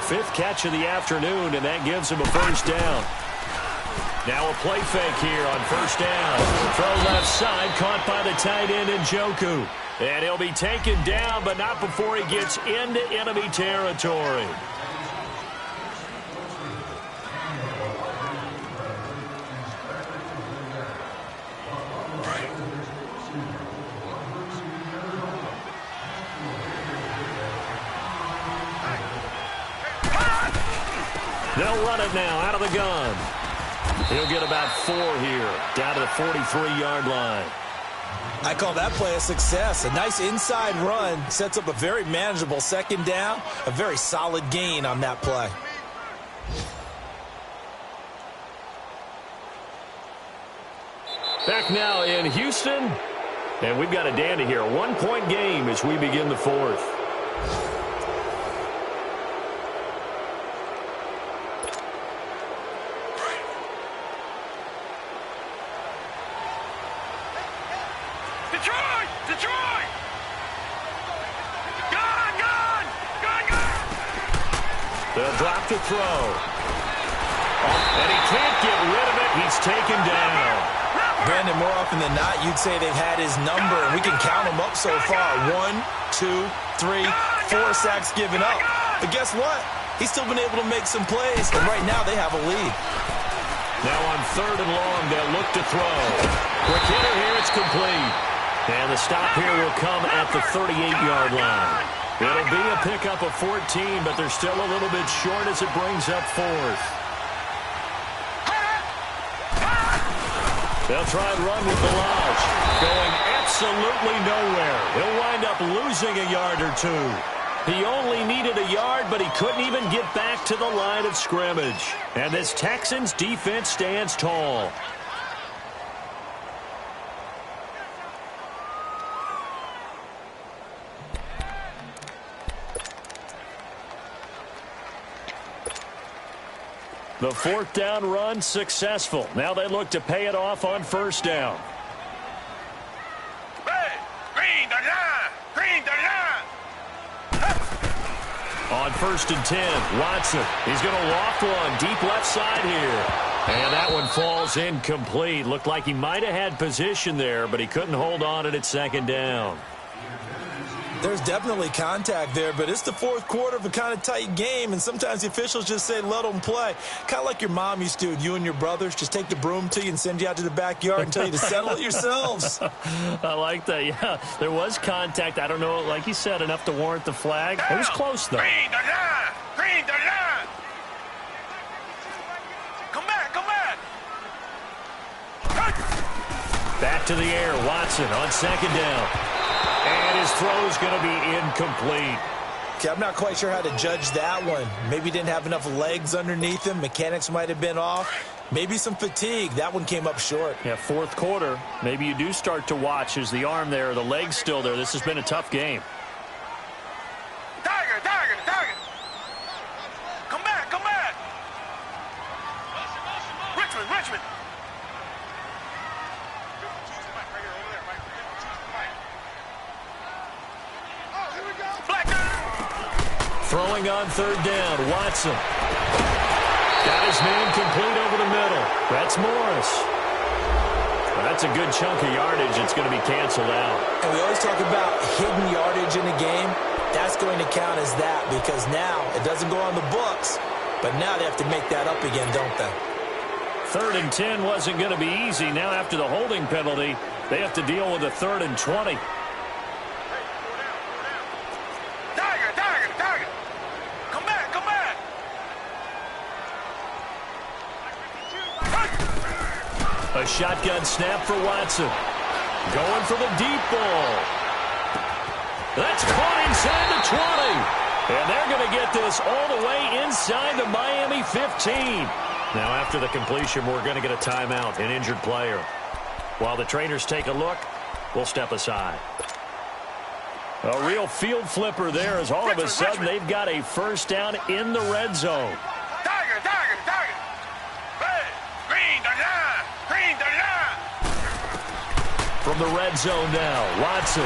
5th catch of the afternoon, and that gives him a first down. Now a play fake here on first down. Throw left side, caught by the tight end Njoku. And he'll be taken down, but not before he gets into enemy territory. They'll run it now out of the gun. He'll get about 4 here, down to the 43-yard line. I call that play a success. A nice inside run sets up a very manageable 2nd down, a very solid gain on that play. Back now in Houston, and we've got a dandy here. A 1-point game as we begin the 4th. Detroit! Gun! They'll drop to throw. And he can't get rid of it. He's taken down. Brandon, more often than not, you'd say they've had his number, and we can count them up so far. 1, 2, 3, 4 sacks given up. But guess what? He's still been able to make some plays, and right now they have a lead. Now on 3rd and long, they'll look to throw. Quick hitter here, it's complete. And the stop here will come at the 38-yard line. It'll be a pickup of 14, but they're still a little bit short as it brings up 4th. They'll try and run with the launch. Going absolutely nowhere. He'll wind up losing a yard or 2. He only needed a yard, but he couldn't even get back to the line of scrimmage. And this Texans defense stands tall. The 4th down run successful. Now they look to pay it off on 1st down. On 1st and 10, Watson. He's going to loft one deep left side here. And that one falls incomplete. Looked like he might have had position there, but he couldn't hold on at 2nd down. There's definitely contact there, but it's the 4th quarter of a kind of tight game, and sometimes the officials just say, let them play. Kind of like your mom used to, you and your brothers, just take the broom to you and send you out to the backyard and tell you to settle it yourselves. I like that, yeah. There was contact. I don't know, like you said, enough to warrant the flag. It was close, though. Green the line! Green the line! Come back, come back! Back to the air, Watson on 2nd down. And his throw is going to be incomplete. Okay, I'm not quite sure how to judge that one. Maybe he didn't have enough legs underneath him. Mechanics might have been off. Maybe some fatigue. That one came up short. Yeah, 4th quarter. Maybe you do start to watch. Is the arm there, the leg's still there? This has been a tough game. Tiger, Tiger, Tiger! Come back, come back! Richmond, Richmond! Throwing on 3rd down, Watson. Got his man complete over the middle. That's Morris. Well, that's a good chunk of yardage. It's going to be canceled out. And we always talk about hidden yardage in a game. That's going to count as that because now it doesn't go on the books, but now they have to make that up again, don't they? 3rd and 10 wasn't going to be easy. Now after the holding penalty, they have to deal with a 3rd and 20. A shotgun snap for Watson. Going for the deep ball. That's caught inside the 20. And they're going to get this all the way inside the Miami 15. Now after the completion, we're going to get a timeout, an injured player. While the trainers take a look, we'll step aside. A real field flipper there as all of a sudden they've got a 1st down in the red zone. Tiger, Tiger, Tiger! Red, green the line! Green the line! From the red zone now, Watson.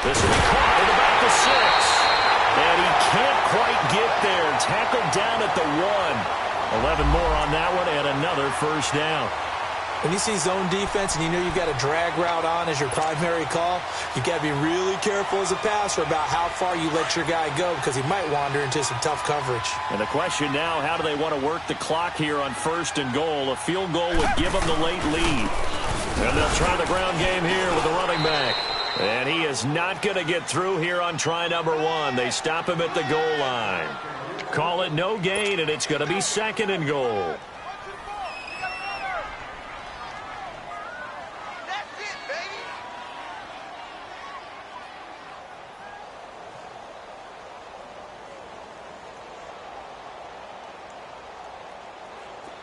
This will be caught at about the 6. And he can't quite get there. Tackled down at the 1. 11 more on that one and another 1st down. When you see zone defense and you know you've got a drag route on as your primary call, you've got to be really careful as a passer about how far you let your guy go because he might wander into some tough coverage. And the question now, how do they want to work the clock here on 1st and goal? A field goal would give them the late lead. And they'll try the ground game here with the running back. And he is not going to get through here on try number 1. They stop him at the goal line. Call it no gain, and it's going to be 2nd and goal.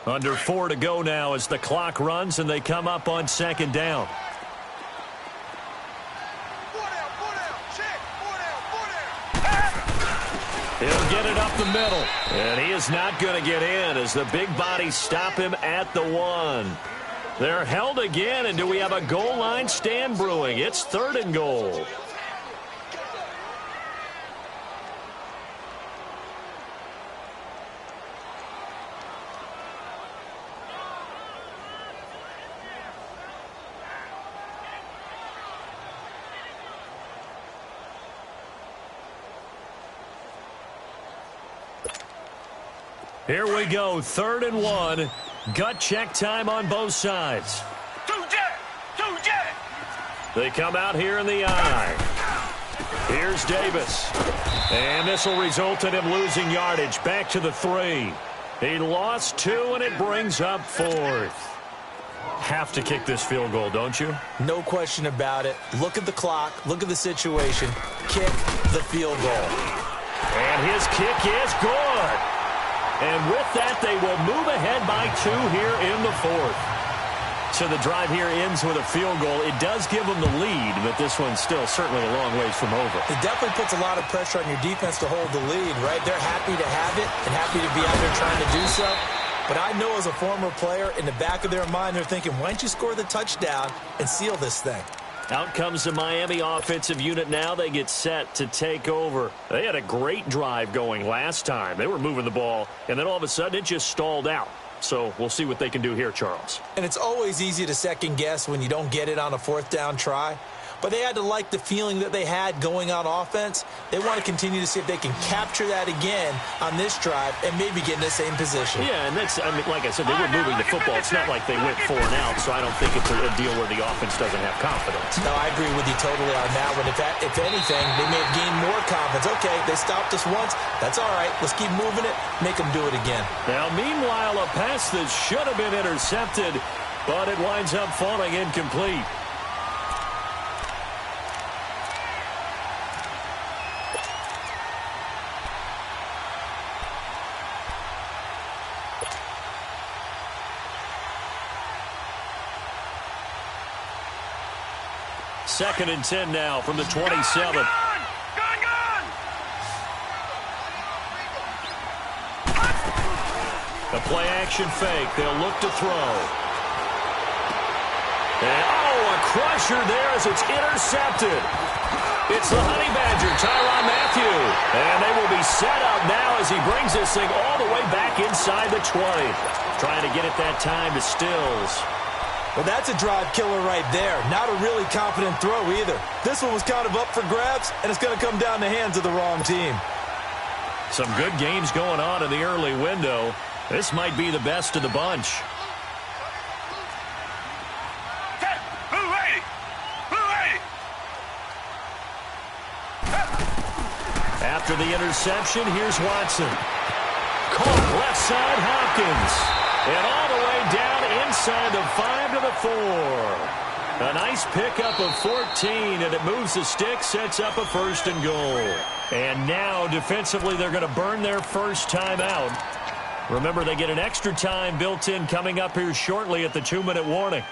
Under 4 to go now as the clock runs and they come up on 2nd down. He'll get it up the middle. And he is not going to get in as the big bodies stop him at the 1. They're held again, and do we have a goal line stand brewing? It's 3rd and goal. Here we go, 3rd and 1. Gut check time on both sides. Two jet. They come out here in the eye. Here's Davis. And this will result in him losing yardage. Back to the 3. He lost 2, and it brings up 4th. Have to kick this field goal, don't you? No question about it. Look at the clock. Look at the situation. Kick the field goal. And his kick is good. And with that, they will move ahead by 2 here in the 4th. So the drive here ends with a field goal. It does give them the lead, but this one's still certainly a long ways from over. It definitely puts a lot of pressure on your defense to hold the lead, right? They're happy to have it and happy to be out there trying to do so. But I know as a former player, in the back of their mind, they're thinking, why don't you score the touchdown and seal this thing? Out comes the Miami offensive unit now. They get set to take over. They had a great drive going last time. They were moving the ball, and then all of a sudden it just stalled out. So we'll see what they can do here, Charles. And it's always easy to second guess when you don't get it on a 4th down try. But they had to like the feeling that they had going on offense. They want to continue to see if they can capture that again on this drive and maybe get in the same position. Yeah, and that's, I mean, like I said, they were moving the football. It's not like they went 4 and out, so I don't think it's a deal where the offense doesn't have confidence. No, I agree with you totally on that one. If anything, they may have gained more confidence. Okay, they stopped us once. That's all right. Let's keep moving it. Make them do it again. Now, meanwhile, a pass that should have been intercepted, but it winds up falling incomplete. Second and 10 now from the 27. Gun! A play-action fake. They'll look to throw. And, a crusher there as it's intercepted. It's the Honey Badger, Tyrann Mathieu. And they will be set up now as he brings this thing all the way back inside the 20. Trying to get it that time to Stills. Well, that's a drive killer right there. Not a really confident throw either. This one was kind of up for grabs, and it's going to come down the hands of the wrong team. Some good games going on in the early window. This might be the best of the bunch. After the interception, here's Watson. Caught left side, Hopkins. And all the way down inside the 5 to the 4. A nice pickup of 14, and it moves the stick, sets up a 1st and goal. And now, defensively, they're going to burn their first timeout. Remember, they get an extra time built in coming up here shortly at the 2-minute warning.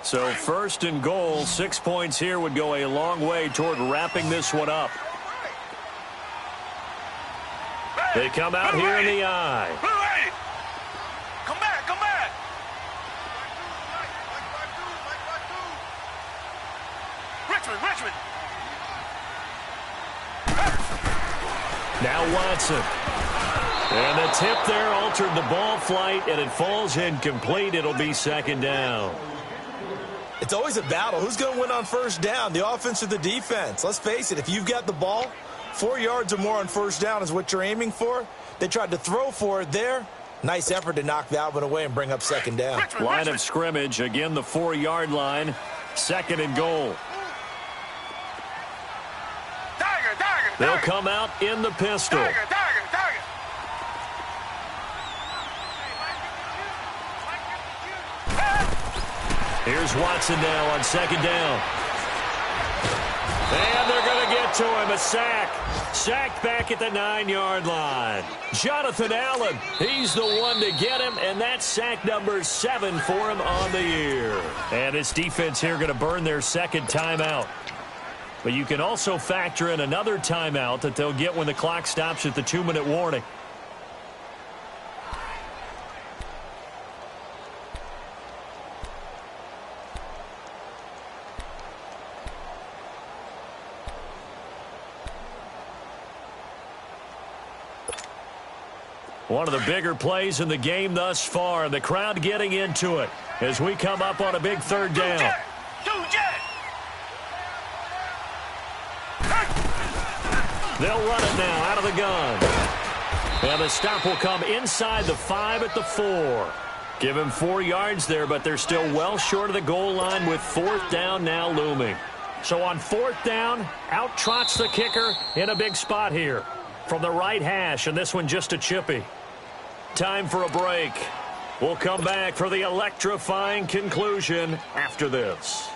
So 1st and goal, 6 points here would go a long way toward wrapping this one up. They come out here in the eye. Come back, come back. Richmond. Now Watson. And the tip there altered the ball flight, and it falls incomplete. It'll be 2nd down. It's always a battle. Who's going to win on 1st down, the offense or the defense? Let's face it, if you've got the ball, 4 yards or more on 1st down is what you're aiming for. They tried to throw for it there. Nice effort to knock that one away and bring up 2nd down. Line of scrimmage, again the 4-yard line. 2nd and goal. They'll come out in the pistol. Here's Watson now on 2nd down. And they're going to get to him. A sack. Sacked back at the 9-yard line. Jonathan Allen, he's the one to get him, and that's sack number 7 for him on the year. And this defense here going to burn their 2nd timeout. But you can also factor in another timeout that they'll get when the clock stops at the 2-minute warning. One of the bigger plays in the game thus far. The crowd getting into it as we come up on a big 3rd down. They'll run it now out of the gun. And the stop will come inside the 5 at the 4. Give him 4 yards there, but they're still well short of the goal line with 4th down now looming. So on 4th down, out trots the kicker in a big spot here from the right hash, and this one just a chippy. Time for a break. We'll come back for the electrifying conclusion after this.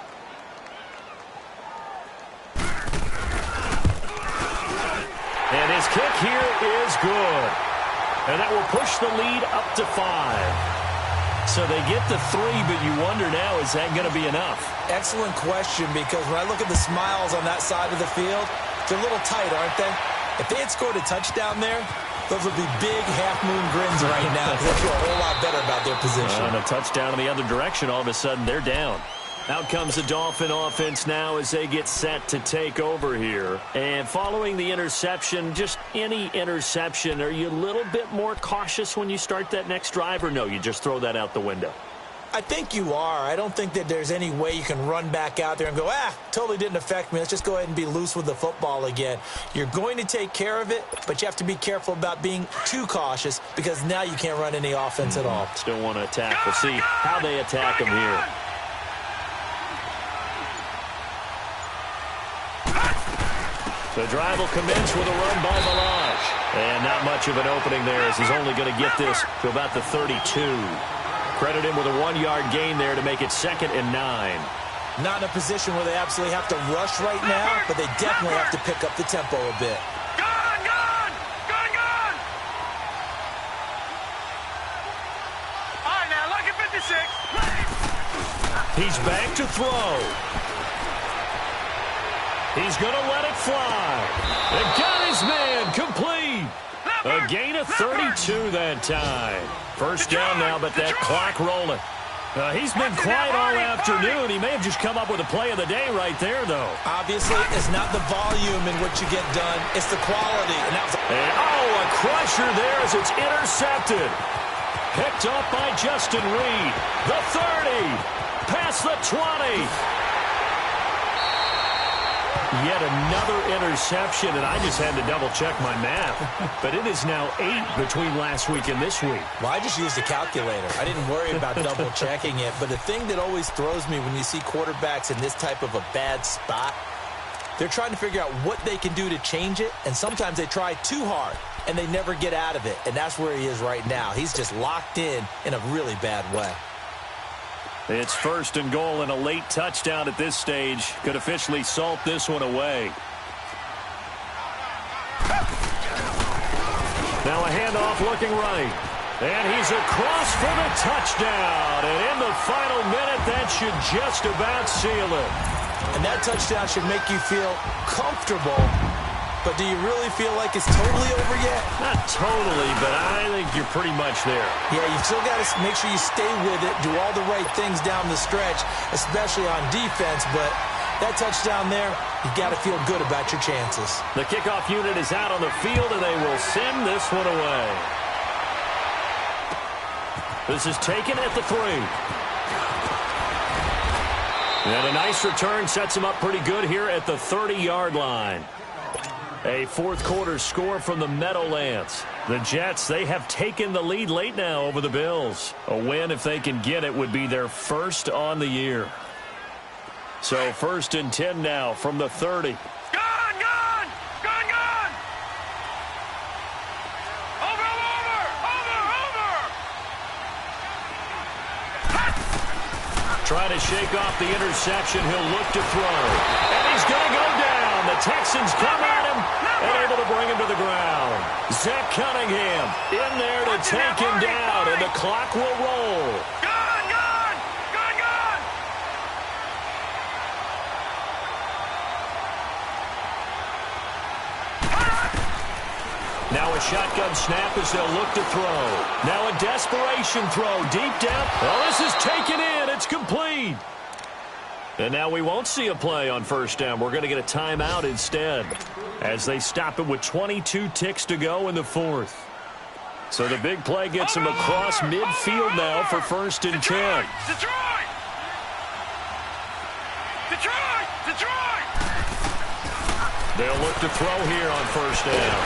And his kick here is good. And that will push the lead up to 5. So they get the 3, but you wonder now, is that going to be enough? Excellent question, because when I look at the smiles on that side of the field, they're a little tight, aren't they? If they had scored a touchdown there, those would be big half-moon grins right now, because they feel a whole lot better about their position. And a touchdown in the other direction, all of a sudden they're down. Out comes the Dolphin offense now as they get set to take over here. And following the interception, just any interception, are you a little bit more cautious when you start that next drive, or no, you just throw that out the window? I think you are. I don't think that there's any way you can run back out there and go, totally didn't affect me. Let's just go ahead and be loose with the football again. You're going to take care of it, but you have to be careful about being too cautious, because now you can't run any offense at all. Still want to attack. We'll see how they attack them here. The drive will commence with a run by Balaj. And not much of an opening there, as he's only going to get this to about the 32. Credit him with a 1-yard gain there to make it 2nd and 9. Not in a position where they absolutely have to rush right now, but they definitely have to pick up the tempo a bit. Gun! All right, now, lucky 56. He's back to throw. He's going to let it fly. And got his man complete. A gain of 32 that time. First down now, but that clock rolling. He's been quiet all afternoon. He may have just come up with a play of the day right there, though. Obviously, it's not the volume in which you get done. It's the quality. And that was a crusher there as it's intercepted. Picked up by Justin Reed. The 30. Past the 20. Yet another interception, and I just had to double-check my math. But it is now 8 between last week and this week. Well, I just used a calculator. I didn't worry about double-checking it. But the thing that always throws me when you see quarterbacks in this type of a bad spot, they're trying to figure out what they can do to change it, and sometimes they try too hard, and they never get out of it. And that's where he is right now. He's just locked in a really bad way. It's 1st and goal, and a late touchdown at this stage could officially salt this one away. Now a handoff looking right. And he's across for the touchdown. And in the final minute, that should just about seal it. And that touchdown should make you feel comfortable. But do you really feel like it's totally over yet? Not totally, but I think you're pretty much there. Yeah, you've still got to make sure you stay with it, do all the right things down the stretch, especially on defense. But that touchdown there, you got to feel good about your chances. The kickoff unit is out on the field, and they will send this one away. This is taken at the 3. And a nice return sets him up pretty good here at the 30-yard line. A 4th quarter score from the Meadowlands. The Jets, they have taken the lead late now over the Bills. A win, if they can get it, would be their first on the year. So 1st and 10 now from the 30. Gun! Over! Trying to shake off the interception. He'll look to throw. And he's going to go down. The Texans come at him and able to bring him to the ground. Zach Cunningham in there to take him down, and the clock will roll. Gun! Now a shotgun snap as they'll look to throw. Now a desperation throw deep down. Oh, this is taken in. It's complete. And now we won't see a play on 1st down. We're going to get a timeout instead as they stop it with 22 ticks to go in the 4th. So the big play gets them across midfield now for 1st and 10. They'll look to throw here on first down.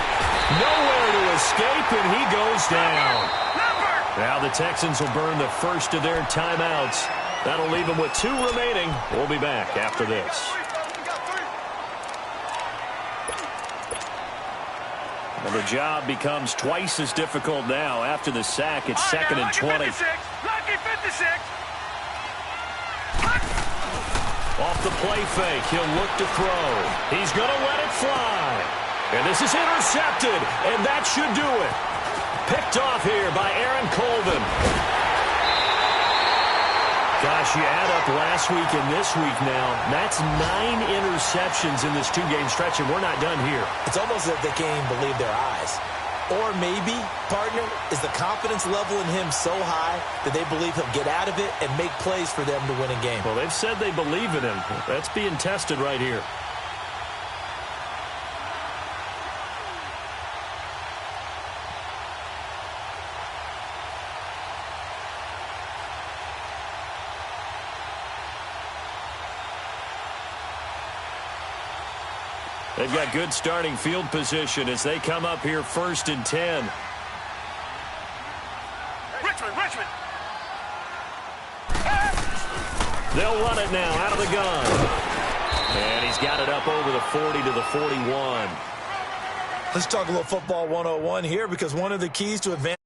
Nowhere to escape, and he goes down. Now the Texans will burn the first of their timeouts. That'll leave them with 2 remaining. We'll be back after this. Well, the job becomes twice as difficult now. After the sack, it's 2nd and 20. Lucky 56. Off the play fake, he'll look to throw. He's going to let it fly. And this is intercepted, and that should do it. Picked off here by Aaron Colvin. Gosh, you add up last week and this week now. That's 9 interceptions in this 2-game stretch, and we're not done here. It's almost as if they can't even believe their eyes. Or maybe, partner, is the confidence level in him so high that they believe he'll get out of it and make plays for them to win a game. Well, they've said they believe in him. That's being tested right here. They've got good starting field position as they come up here 1st and 10. Richmond. They'll run it now out of the gun. And he's got it up over the 40 to the 41. Let's talk a little football 101 here, because one of the keys to advance